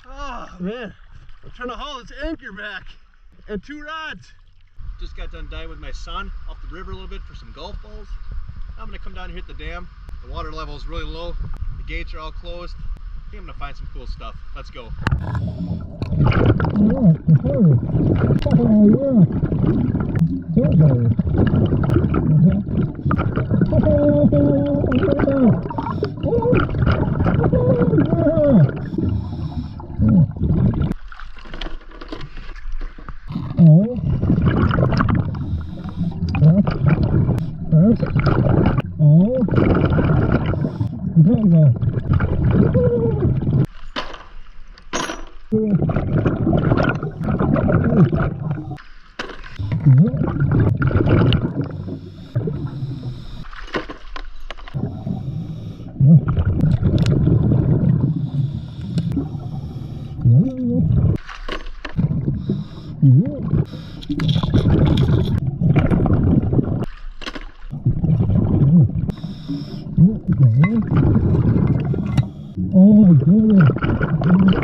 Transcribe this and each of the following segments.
Oh man, I'm trying to haul this anchor back and 2 rods. Just got done diving with my son up the river a little bit for some golf balls. I'm gonna come down here at the dam. The water level is really low. The gates are all closed. I think I'm gonna find some cool stuff. Let's go. Oh my goodness.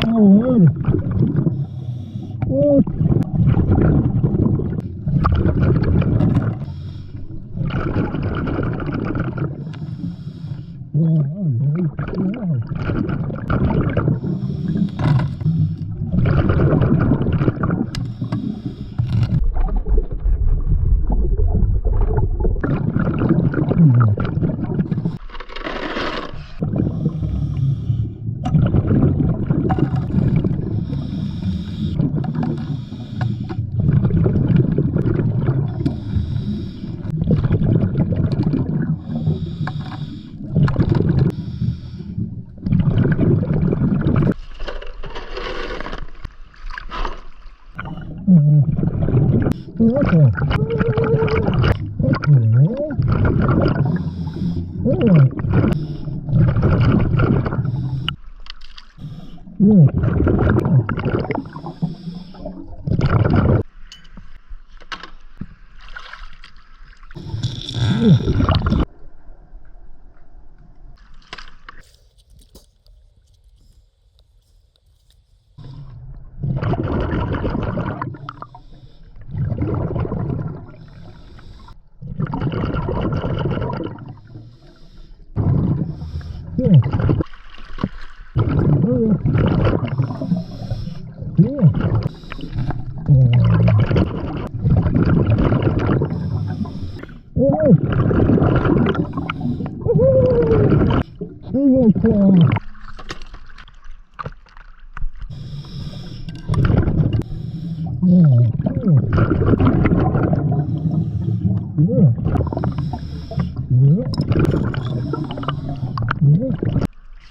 Oh, what?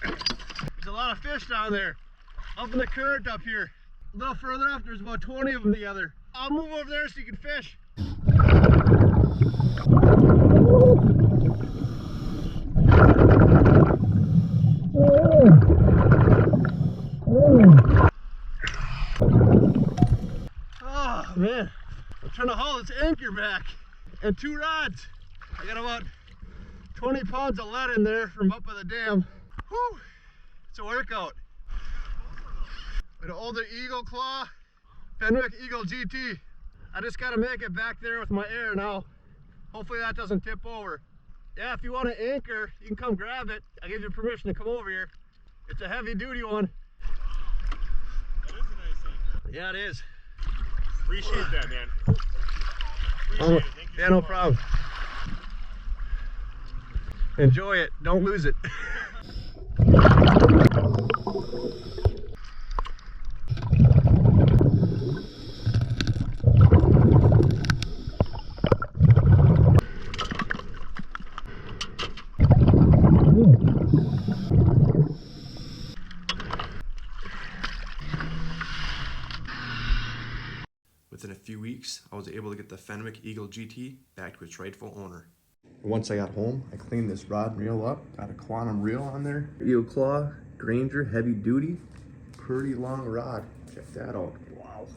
There's a lot of fish down there, up in the current up here. A little further up, there's about 20 of them together. I'll move over there so you can fish. Oh man, I'm trying to haul this anchor back and 2 rods. I got about 20 pounds of lead in there from up by the dam. Whew, it's a workout. An older Eagle Claw, Fenwick Eagle GT. I just gotta make it back there with my air now. Hopefully that doesn't tip over. Yeah, if you want an anchor, you can come grab it. I give you permission to come over here. It's a heavy duty one. That is a nice anchor. Yeah, it is. Appreciate that, man. Oh, yeah, no problem. Enjoy it. Don't lose it. Within a few weeks, I was able to get the Fenwick Eagle GT back to its rightful owner. Once I got home, I cleaned this rod and reel up, got a quantum reel on there. Eagle Claw, Granger, heavy duty, pretty long rod. Check that out. Wow.